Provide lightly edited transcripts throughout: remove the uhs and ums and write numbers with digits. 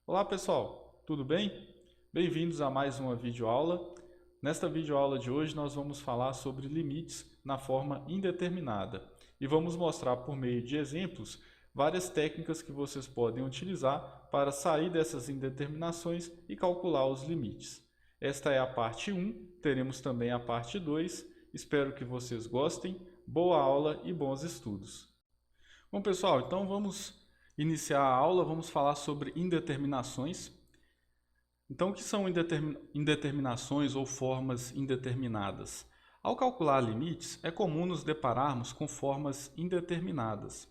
Olá pessoal, tudo bem? Bem-vindos a mais uma videoaula. Nesta videoaula de hoje nós vamos falar sobre limites na forma indeterminada e vamos mostrar por meio de exemplos várias técnicas que vocês podem utilizar para sair dessas indeterminações e calcular os limites. Esta é a parte 1, teremos também a parte 2. Espero que vocês gostem. Boa aula e bons estudos. Bom, pessoal, então vamos iniciar a aula, vamos falar sobre indeterminações. Então, o que são indeterminações ou formas indeterminadas? Ao calcular limites, é comum nos depararmos com formas indeterminadas,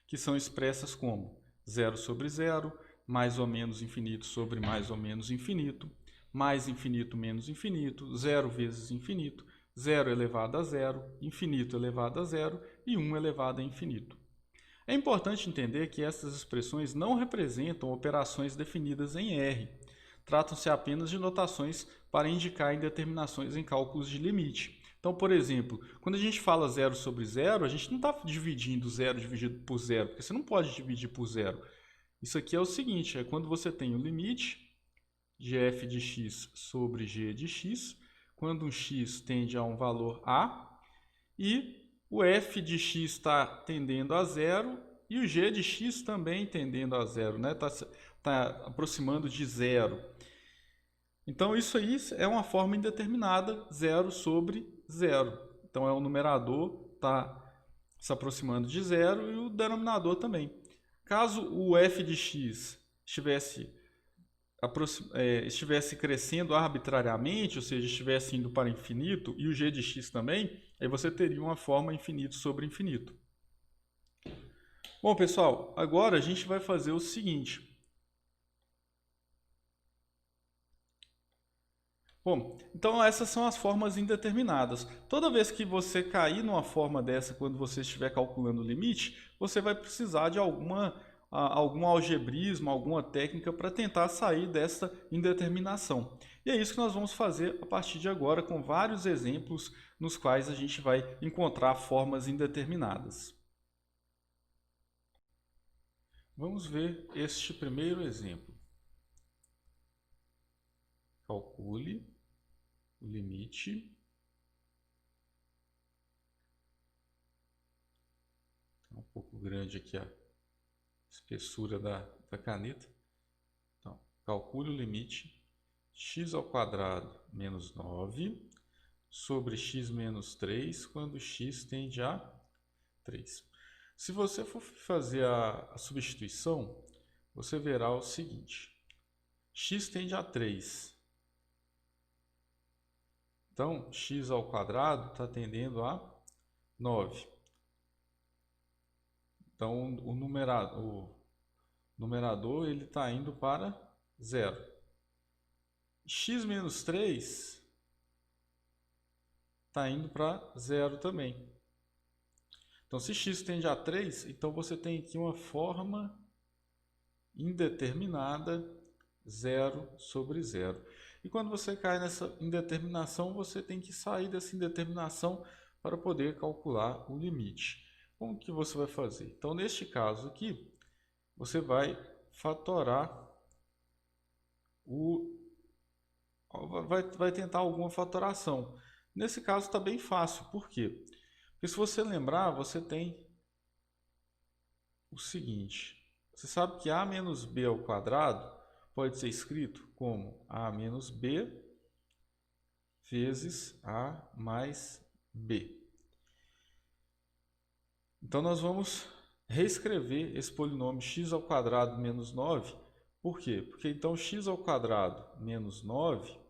que são expressas como zero sobre zero, mais ou menos infinito sobre mais ou menos infinito, mais infinito menos infinito, zero vezes infinito, zero elevado a zero, infinito elevado a zero e 1 elevado a infinito. É importante entender que essas expressões não representam operações definidas em R. Tratam-se apenas de notações para indicar indeterminações em cálculos de limite. Então, por exemplo, quando a gente fala zero sobre zero, a gente não está dividindo zero dividido por zero, porque você não pode dividir por zero. Isso aqui é o seguinte, é quando você tem o limite de f de x sobre g de x, quando um x tende a um valor a, e o f de x está tendendo a zero e o g de x também tendendo a zero, né? Tá aproximando de zero. Então isso aí é uma forma indeterminada, zero sobre zero. Então o numerador está se aproximando de zero e o denominador também. Caso o f de x estivesse crescendo arbitrariamente, ou seja, estivesse indo para infinito, e o g de x também, aí você teria uma forma infinito sobre infinito. Bom, pessoal, agora a gente vai fazer o seguinte. Bom, então essas são as formas indeterminadas. Toda vez que você cair numa forma dessa, quando você estiver calculando o limite, você vai precisar de algum algebrismo, alguma técnica para tentar sair dessa indeterminação. E é isso que nós vamos fazer a partir de agora, com vários exemplos nos quais a gente vai encontrar formas indeterminadas. Vamos ver este primeiro exemplo. Calcule o limite. Tá um pouco grande aqui a espessura da caneta. Então, calcule o limite x ao quadrado menos 9 sobre x menos 3 quando x tende a 3. Se você for fazer a substituição, você verá o seguinte. X tende a 3. Então, x ao quadrado está tendendo a 9. Então, o numerador ele está indo para 0. X menos 3 está indo para 0 também. Então, se x tende a 3, então você tem aqui uma forma indeterminada, 0 sobre 0. E quando você cai nessa indeterminação, você tem que sair dessa indeterminação para poder calcular o limite. Como que você vai fazer? Então, neste caso aqui, você vai fatorar vai tentar alguma fatoração. Nesse caso está bem fácil. Por quê? Porque se você lembrar, você tem o seguinte. Você sabe que a menos b ao quadrado pode ser escrito como a menos b vezes a mais b. Então nós vamos reescrever esse polinômio x ao quadrado menos 9. Por quê? Porque então x ao quadrado menos 9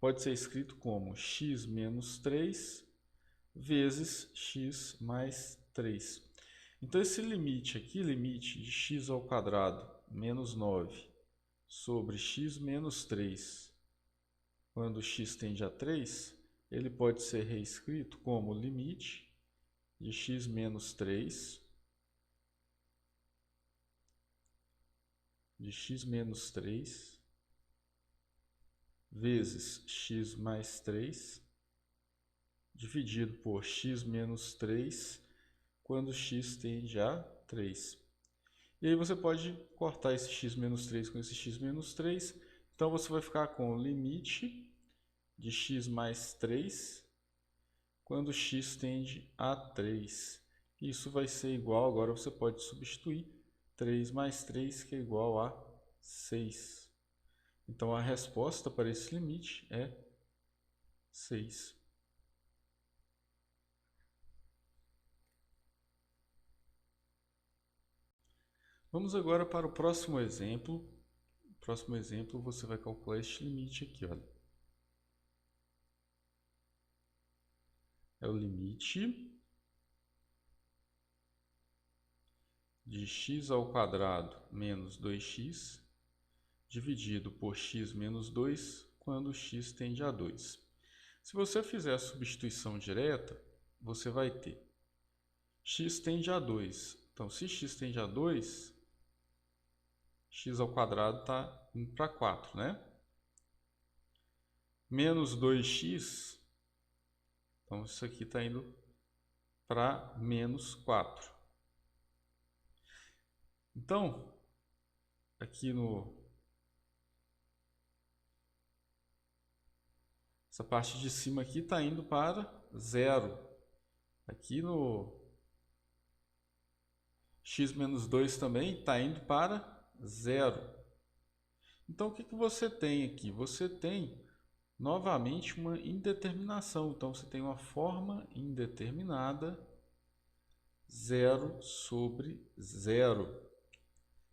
pode ser escrito como x menos 3 vezes x mais 3. Então esse limite aqui, limite de x ao quadrado menos 9 sobre x menos 3, quando x tende a 3, ele pode ser reescrito como limite de x menos 3 vezes x mais 3 dividido por x menos 3 quando x tende a 3. E aí você pode cortar esse x menos 3 com esse x menos 3. Então você vai ficar com o limite de x mais 3 quando x tende a 3. Isso vai ser igual, agora você pode substituir 3 mais 3, que é igual a 6. Então a resposta para esse limite é 6. Vamos agora para o próximo exemplo. No próximo exemplo você vai calcular este limite aqui, olha. É o limite de x ao quadrado menos 2x dividido por x menos 2 quando x tende a 2. Se você fizer a substituição direta, você vai ter x tende a 2. Então, se x tende a 2, x ao quadrado está indo para 4, né? Menos 2x, então isso aqui está indo para menos 4. Então, aqui essa parte de cima aqui está indo para 0. Aqui no x menos 2 também está indo para 0. Então, o que você tem aqui? Você tem novamente uma indeterminação. Então, você tem uma forma indeterminada 0 sobre 0.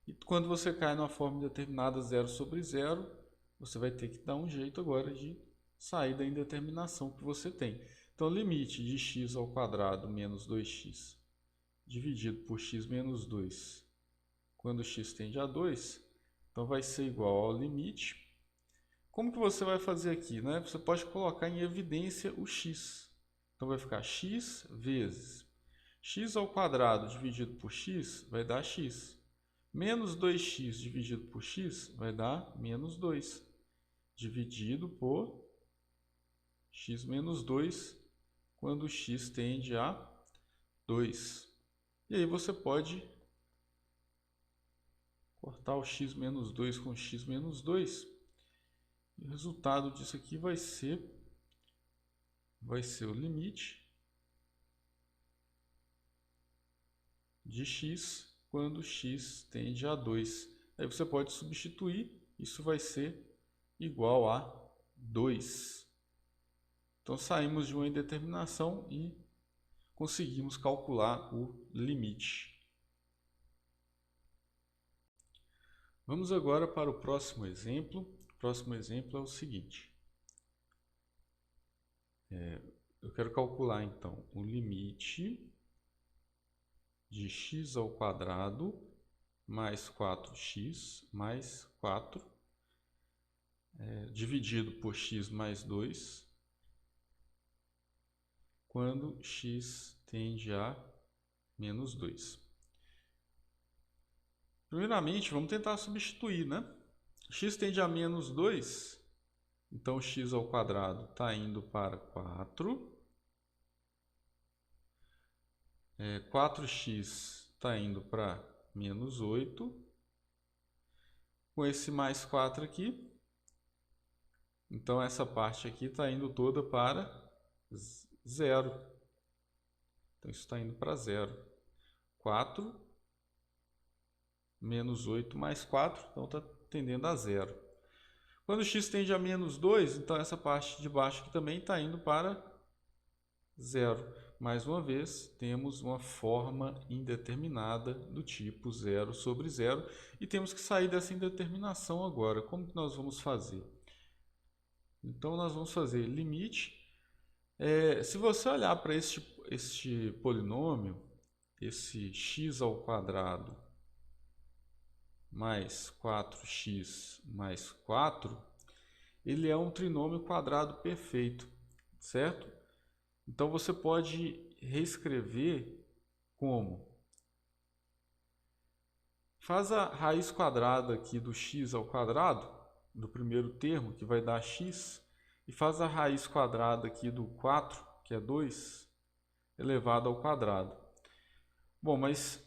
E quando você cai numa forma indeterminada 0 sobre 0, você vai ter que dar um jeito agora de sair da indeterminação que você tem. Então, limite de x ao quadrado menos 2x dividido por x menos 2, quando x tende a 2, então vai ser igual ao limite. Como que você vai fazer aqui, né? Você pode colocar em evidência o x. Então vai ficar x vezes x ao quadrado dividido por x vai dar x. Menos 2x dividido por x vai dar menos 2, dividido por x menos 2, quando x tende a 2. E aí você pode cortar o x menos 2 com x menos 2. E o resultado disso aqui vai ser o limite de x quando x tende a 2. Aí você pode substituir, isso vai ser igual a 2. Então saímos de uma indeterminação e conseguimos calcular o limite. Vamos agora para o próximo exemplo. O próximo exemplo é o seguinte. Eu quero calcular então o limite de x ao quadrado mais 4x mais 4 dividido por x mais 2 quando x tende a menos 2. Primeiramente, vamos tentar substituir, né? X tende a menos 2, então x ao quadrado está indo para 4. 4x está indo para menos 8. Com esse mais 4 aqui, então essa parte aqui está indo toda para 0. Então isso está indo para 0. 4 menos 8 mais 4, então está tendendo a 0. Quando x tende a menos 2, então essa parte de baixo aqui também está indo para 0. Mais uma vez, temos uma forma indeterminada do tipo 0 sobre 0 e temos que sair dessa indeterminação agora. Como que nós vamos fazer? Então, nós vamos fazer limite. Se você olhar para este polinômio, esse x ao quadrado mais 4x mais 4, ele é um trinômio quadrado perfeito, certo? Então, você pode reescrever como? Faz a raiz quadrada aqui do x ao quadrado, do primeiro termo, que vai dar x, e faz a raiz quadrada aqui do 4, que é 2, elevado ao quadrado. Bom, mas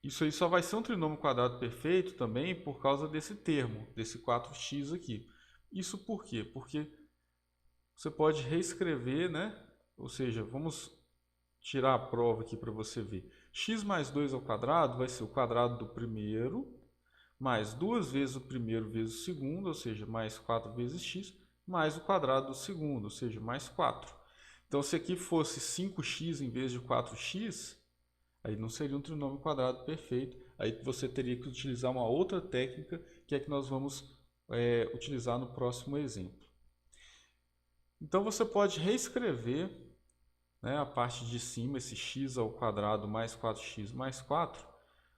isso aí só vai ser um trinômio quadrado perfeito também por causa desse termo, desse 4x aqui. Isso por quê? Porque você pode reescrever, né? Ou seja, vamos tirar a prova aqui para você ver. X mais 2 ao quadrado vai ser o quadrado do primeiro, mais 2 vezes o primeiro vezes o segundo, ou seja, mais 4 vezes x, mais o quadrado do segundo, ou seja, mais 4. Então, se aqui fosse 5x em vez de 4x, aí não seria um trinômio quadrado perfeito. Aí você teria que utilizar uma outra técnica, que é que nós vamos utilizar no próximo exemplo. Então, você pode reescrever, né, a parte de cima, esse x ao quadrado mais 4x mais 4,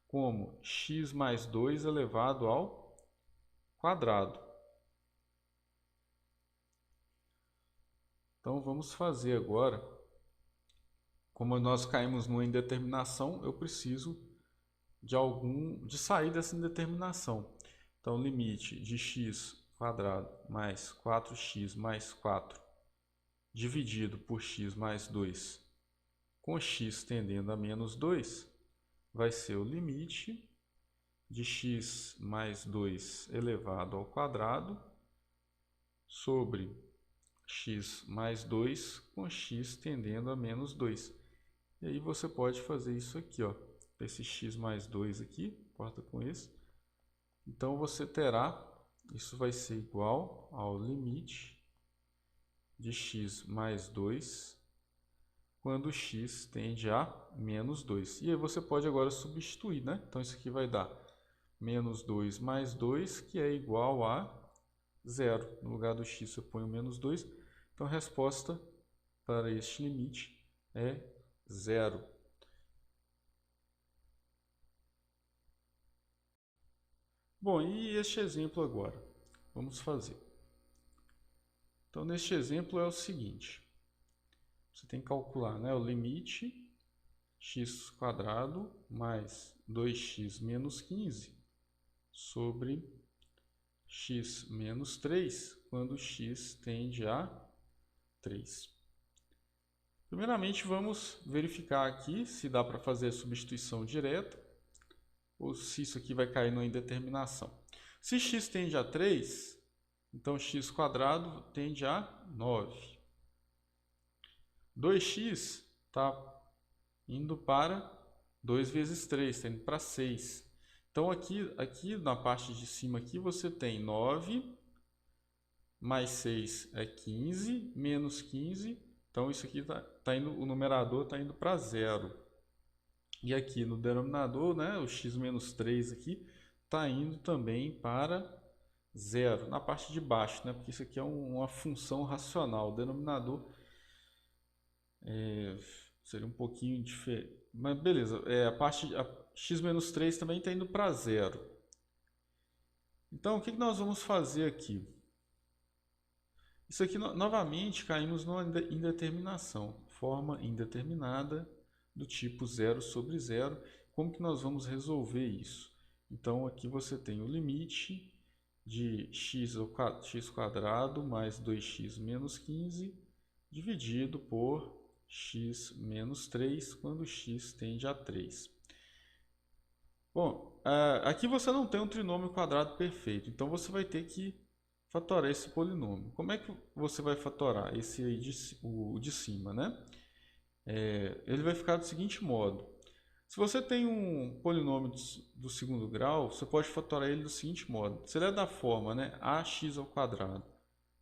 como x mais 2 elevado ao quadrado. Então, vamos fazer agora. Como nós caímos numa indeterminação, eu preciso de sair dessa indeterminação. Então, limite de x quadrado mais 4x mais 4 dividido por x mais 2 com x tendendo a menos 2 vai ser o limite de x mais 2 elevado ao quadrado sobre x mais 2 com x tendendo a menos 2. E aí você pode fazer isso aqui, ó. Esse x mais 2 aqui, corta com esse. Então você terá, isso vai ser igual ao limite de x mais 2 quando x tende a menos 2. E aí você pode agora substituir, né? Então isso aqui vai dar menos 2 mais 2, que é igual a 0. No lugar do x eu ponho menos 2. Então a resposta para este limite é 0. Bom, e este exemplo agora? Vamos fazer. Então, neste exemplo é o seguinte. Você tem que calcular, né, o limite x quadrado mais 2x menos 15 sobre x menos 3, quando x tende a 3. Primeiramente, vamos verificar aqui se dá para fazer a substituição direta ou se isso aqui vai cair numa indeterminação. Se x tende a 3, então x quadrado tende a 9. 2x está indo para 2 vezes 3, está indo para 6. Então, aqui na parte de cima aqui você tem 9, mais 6 é 15, menos 15. Então, isso aqui o numerador está indo para 0. E aqui no denominador, né, o x menos 3 aqui está indo também para 0, na parte de baixo, né, porque isso aqui é uma função racional. O denominador seria um pouquinho diferente. Mas beleza, a x menos 3 também está indo para 0. Então, o que nós vamos fazer aqui? Isso aqui, novamente, caímos numa indeterminação. Forma indeterminada do tipo 0 sobre 0. Como que nós vamos resolver isso? Então, aqui você tem o limite de x quadrado mais 2x menos 15 dividido por x menos 3 quando x tende a 3. Bom, aqui você não tem um trinômio quadrado perfeito, então você vai ter que fatorar esse polinômio. Como é que você vai fatorar esse aí o de cima, né? Ele vai ficar do seguinte modo. Se você tem um polinômio do segundo grau, você pode fatorar ele do seguinte modo. Se ele é da forma, né, ax ao quadrado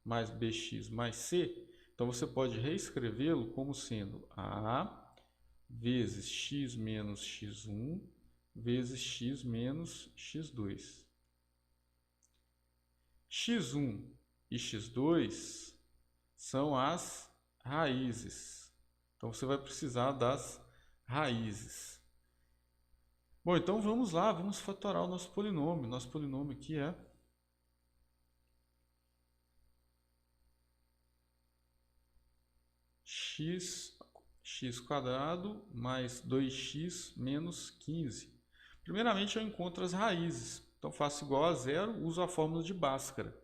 mais bx mais c, então você pode reescrevê-lo como sendo a vezes x menos x1 vezes x menos x2. x1 e x2 são as raízes. Então você vai precisar das raízes. Bom, então vamos lá, vamos fatorar o nosso polinômio. Nosso polinômio aqui é x quadrado mais 2x menos 15. Primeiramente eu encontro as raízes. Então faço igual a 0, uso a fórmula de Bhaskara.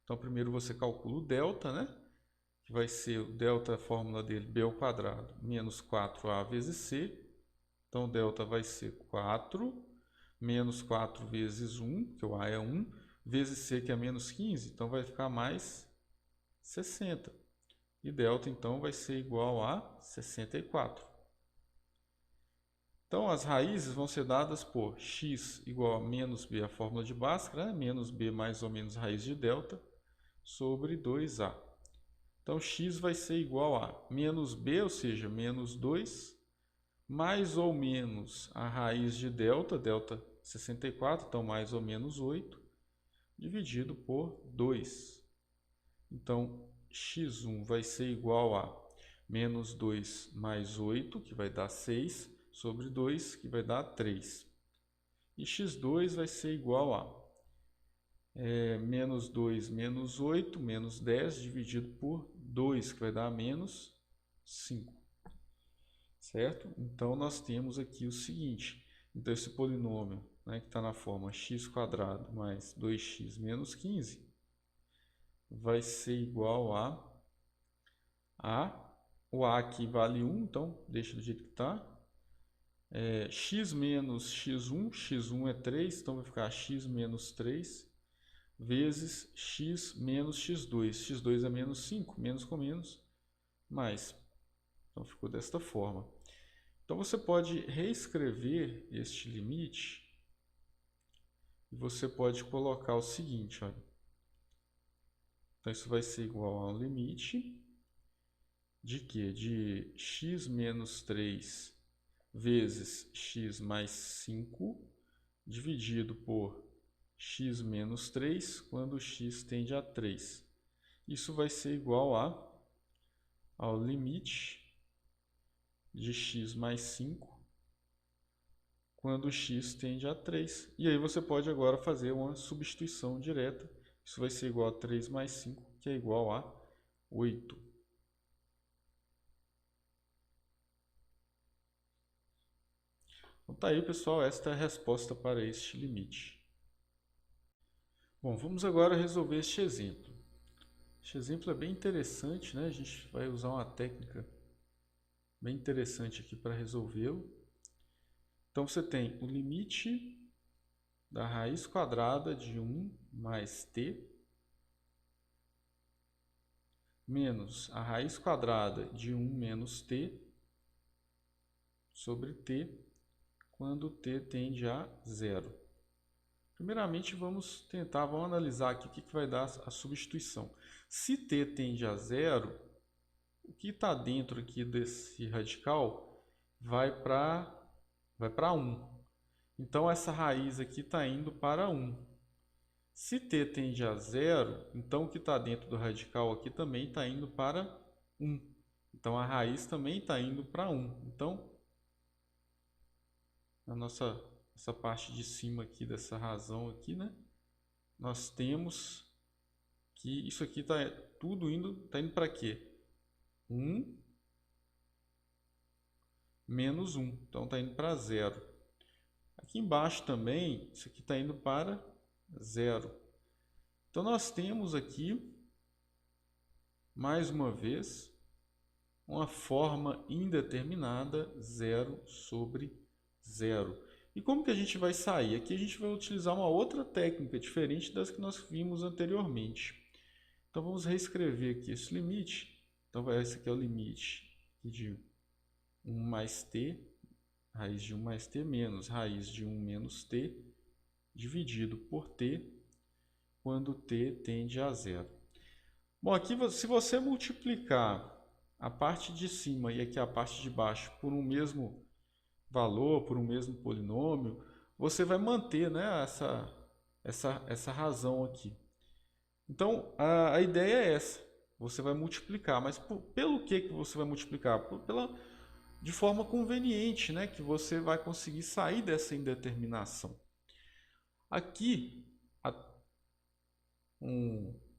Então primeiro você calcula o delta, né? Que vai ser o delta, a fórmula dele, b ao quadrado menos 4a vezes c. Então o delta vai ser 4 menos 4 vezes 1, que o A é 1, vezes C, que é menos 15, então vai ficar mais 60. E delta, então, vai ser igual a 64. Então, as raízes vão ser dadas por x igual a menos b, a fórmula de Bhaskara, né? Menos b mais ou menos raiz de delta, sobre 2a. Então, x vai ser igual a menos b, ou seja, menos 2, mais ou menos a raiz de delta, delta 64, então mais ou menos 8, dividido por 2. Então, x1 vai ser igual a menos 2 mais 8, que vai dar 6, sobre 2, que vai dar 3. E x2 vai ser igual a menos 2 menos 8, menos 10, dividido por 2, que vai dar menos 5. Certo? Então, nós temos aqui o seguinte. Então, esse polinômio, né, que está na forma x² mais 2x menos 15, vai ser igual o A aqui vale 1, então deixa do jeito que está. X menos x1, x1 é 3, então vai ficar x menos 3, vezes x menos x2. x2 é menos 5, menos com menos, mais. Então ficou desta forma. Então você pode reescrever este limite e você pode colocar o seguinte, olha. Então isso vai ser igual ao limite de quê? De x menos 3 vezes x mais 5 dividido por x menos 3 quando x tende a 3. Isso vai ser igual ao limite de x mais 5 quando x tende a 3. E aí você pode agora fazer uma substituição direta. Isso vai ser igual a 3 mais 5, que é igual a 8. Então tá aí, pessoal, esta é a resposta para este limite. Bom, vamos agora resolver este exemplo. Este exemplo é bem interessante, né? A gente vai usar uma técnica bem interessante aqui para resolvê-lo. Então você tem o limite da raiz quadrada de 1 mais t menos a raiz quadrada de 1 menos t sobre t quando t tende a 0. Primeiramente, vamos analisar aqui o que vai dar a substituição. Se t tende a 0, o que está dentro aqui desse radical vai para 1. Então, essa raiz aqui está indo para 1. Se t tende a 0, então o que está dentro do radical aqui também está indo para 1. Então, a raiz também está indo para 1. Então, essa parte de cima aqui dessa razão aqui, né? Nós temos que isso aqui está indo para quê? 1 menos 1. Então, está indo para 0. Aqui embaixo também, isso aqui está indo para 0. Então, nós temos aqui, mais uma vez, uma forma indeterminada 0 sobre 0. E como que a gente vai sair? Aqui a gente vai utilizar uma outra técnica, diferente das que nós vimos anteriormente. Então, vamos reescrever aqui esse limite. Então, esse aqui é o limite de 1 mais t, raiz de 1 mais t, menos raiz de 1 menos t, dividido por t, quando t tende a 0. Bom, aqui se você multiplicar a parte de cima e aqui a parte de baixo por um mesmo valor, por um mesmo polinômio, você vai manter, né, essa razão aqui. Então, a ideia é essa. Você vai multiplicar, mas pelo que você vai multiplicar? De forma conveniente, né, que você vai conseguir sair dessa indeterminação. Aqui,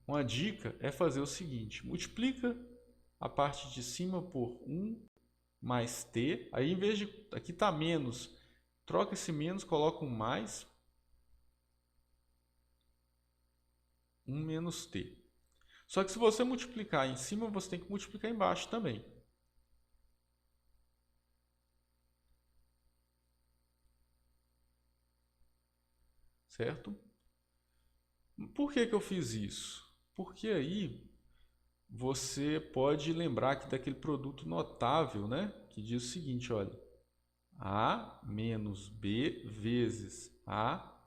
uma dica é fazer o seguinte: multiplica a parte de cima por 1 mais t, aí em vez de, aqui está menos, troca esse menos, coloca um mais, 1 menos t. Só que se você multiplicar em cima, você tem que multiplicar embaixo também. certo? Por que eu fiz isso? Porque aí você pode lembrar aqui daquele produto notável, né? Que diz o seguinte, olha, A menos B vezes A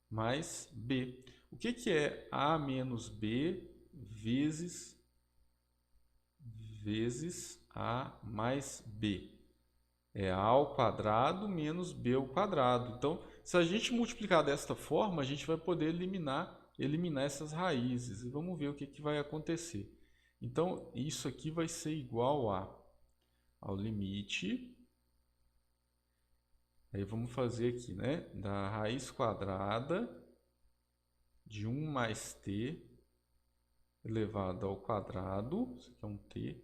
mais B. O que é A menos B vezes A mais B? É A ao quadrado menos B ao quadrado. Então, se a gente multiplicar desta forma, a gente vai poder eliminar essas raízes. E vamos ver o que vai acontecer. Então, isso aqui vai ser igual ao limite. Aí vamos fazer aqui, né? Da raiz quadrada de 1 mais t elevado ao quadrado, isso aqui é um t,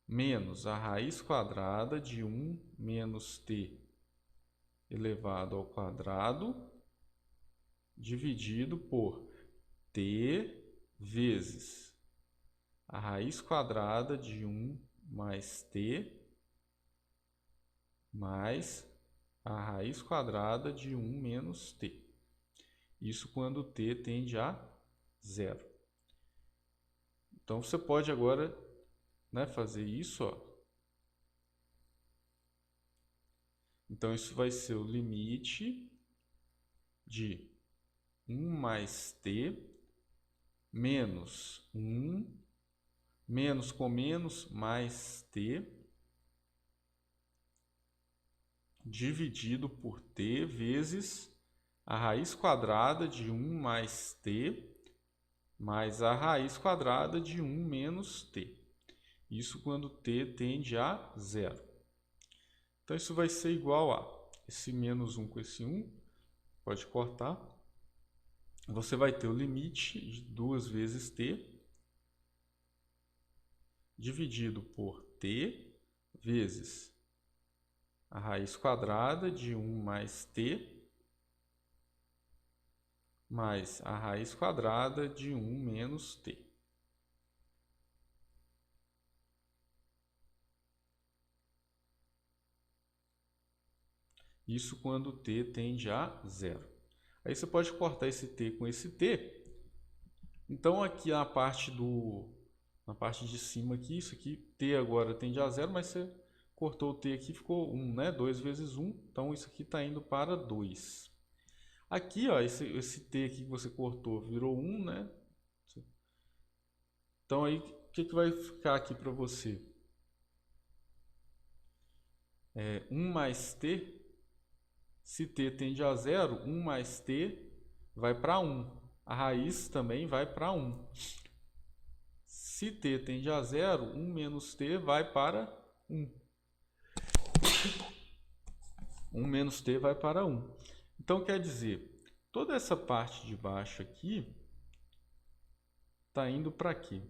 menos a raiz quadrada de 1 menos t elevado ao quadrado, dividido por t vezes a raiz quadrada de 1 mais t mais a raiz quadrada de 1 menos t. Isso quando t tende a 0. Então, você pode agora, né, fazer isso, ó. Então, isso vai ser o limite de 1 mais t menos 1, menos com menos, mais t, dividido por t vezes a raiz quadrada de 1 mais t mais a raiz quadrada de 1 menos t. Isso quando t tende a 0. Então, isso vai ser igual a esse menos 1 com esse 1, pode cortar. Você vai ter o limite de 2 vezes t, dividido por t, vezes a raiz quadrada de 1 mais t, mais a raiz quadrada de 1 menos t. Isso quando t tende a 0. Aí você pode cortar esse t com esse t. Então, aqui na parte de cima, aqui, isso aqui, t agora tende a 0, mas você cortou o t aqui, ficou 1, né? 2 vezes 1, então isso aqui está indo para 2. Aqui, ó, esse t aqui que você cortou virou 1, né? Então, aí, o que vai ficar aqui para você? 1 mais t, se t tende a 0, 1 mais t vai para 1. A raiz também vai para 1. Se t tende a 0, 1 menos t vai para 1. 1 menos t vai para 1. Então, quer dizer, toda essa parte de baixo aqui está indo para quê?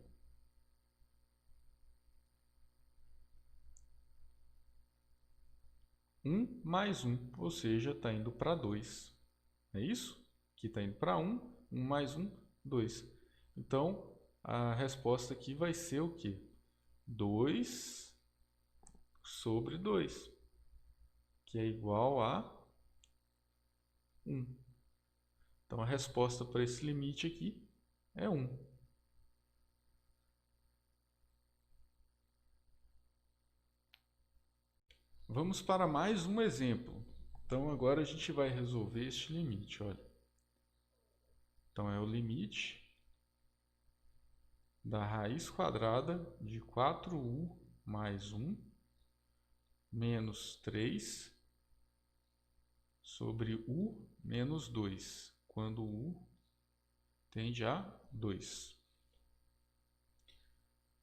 1 mais 1, ou seja, está indo para 2. É isso? Aqui está indo para 1, 1 mais 1, 2. Então, a resposta aqui vai ser o quê? 2 sobre 2, que é igual a 1. Então, a resposta para esse limite aqui é 1. Vamos para mais um exemplo. Então, agora a gente vai resolver este limite, olha. Então, é o limite da raiz quadrada de 4u mais 1 menos 3 sobre u menos 2, quando u tende a 2.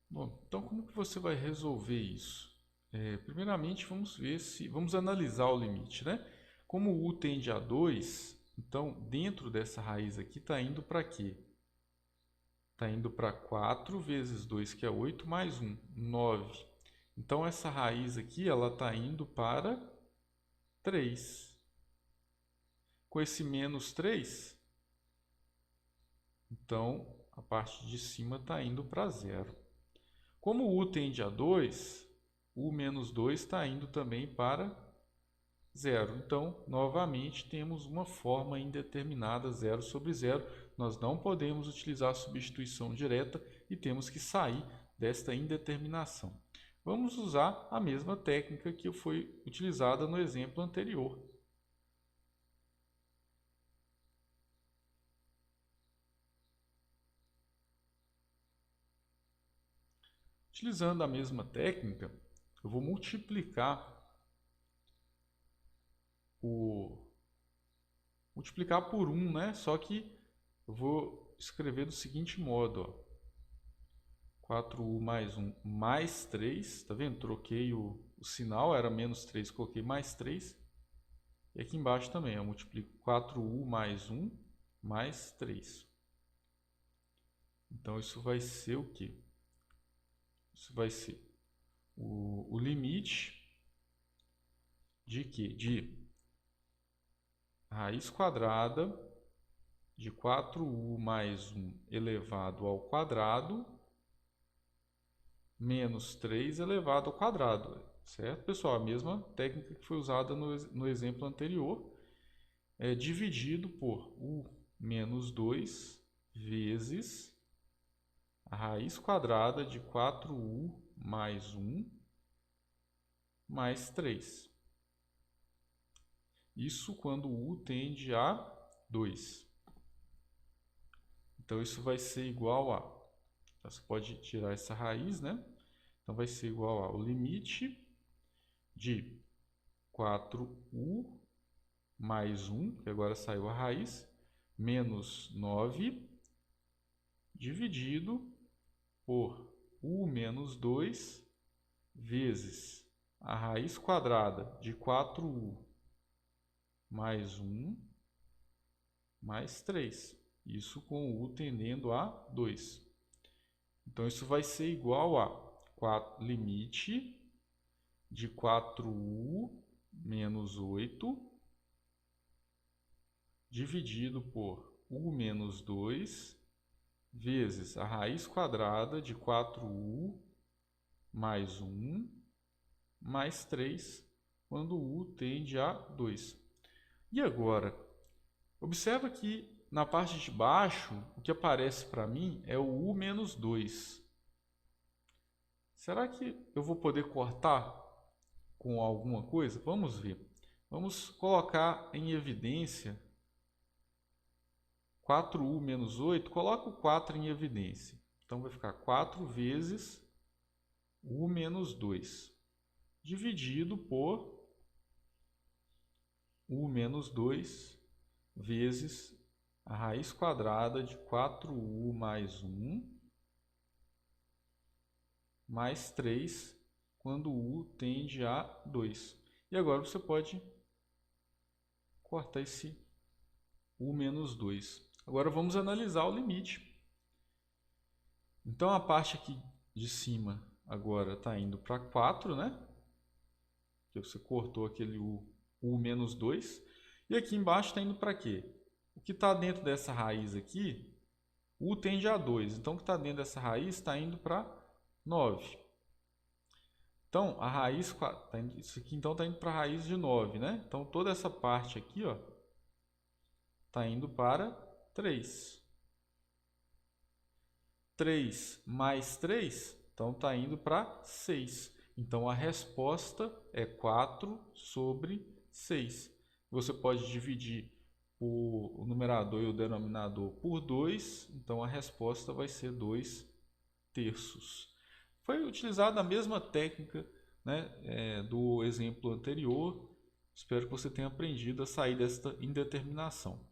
Bom, então como que você vai resolver isso? Primeiramente, vamos analisar o limite, né? Como u tende a 2, então dentro dessa raiz aqui está indo para quê? Está indo para 4 vezes 2, que é 8, mais 1, 9. Então, essa raiz aqui ela está indo para 3. Com esse menos 3, então, a parte de cima está indo para 0. Como u tende a 2, u menos 2 está indo também para 0. Então, novamente, temos uma forma indeterminada, 0 sobre 0. Nós não podemos utilizar a substituição direta e temos que sair desta indeterminação. Vamos usar a mesma técnica que foi utilizada no exemplo anterior. Utilizando a mesma técnica, eu vou multiplicar por 1, né? Só que eu vou escrever do seguinte modo, ó. 4u mais 1 mais 3, tá vendo? Troquei o sinal, era menos 3, coloquei mais 3. E aqui embaixo também, eu multiplico 4u mais 1 mais 3. Então, isso vai ser o quê? Isso vai ser o limite de quê? De raiz quadrada de 4u mais 1 elevado ao quadrado menos 3 elevado ao quadrado. Certo, pessoal? A mesma técnica que foi usada no exemplo anterior, é dividido por u menos 2 vezes a raiz quadrada de 4u mais 1 mais 3. Isso quando u tende a 2. Então, isso vai ser igual a... Então, você pode tirar essa raiz, né? Então, vai ser igual ao limite de 4u mais 1, que agora saiu a raiz, menos 9, dividido por u menos 2 vezes a raiz quadrada de 4u mais 1 mais 3. Isso com u tendendo a 2. Então, isso vai ser igual a limite de 4u menos 8 dividido por u menos 2 vezes a raiz quadrada de 4u mais 1 mais 3, quando u tende a 2. E agora, observa que na parte de baixo, o que aparece para mim é o u menos 2. Será que eu vou poder cortar com alguma coisa? Vamos ver. Vamos colocar em evidência 4u menos 8. Coloca o 4 em evidência. Então, vai ficar 4 vezes u menos 2, dividido por u menos 2 vezes a raiz quadrada de 4u mais 1 mais 3, quando u tende a 2. E agora você pode cortar esse u menos 2. Agora vamos analisar o limite. Então, a parte aqui de cima agora está indo para 4, né? Porque você cortou aquele u menos 2. E aqui embaixo está indo para quê? O que está dentro dessa raiz aqui, u tende a 2. Então, o que está dentro dessa raiz está indo para 9. Então, a raiz... Isso aqui então está indo para a raiz de 9, né? Então, toda essa parte aqui está indo para 3. 3 mais 3, então está indo para 6. Então, a resposta é 4 sobre 6. Você pode dividir o numerador e o denominador por 2. Então, a resposta vai ser 2 terços. Foi utilizada a mesma técnica, né, do exemplo anterior. Espero que você tenha aprendido a sair desta indeterminação.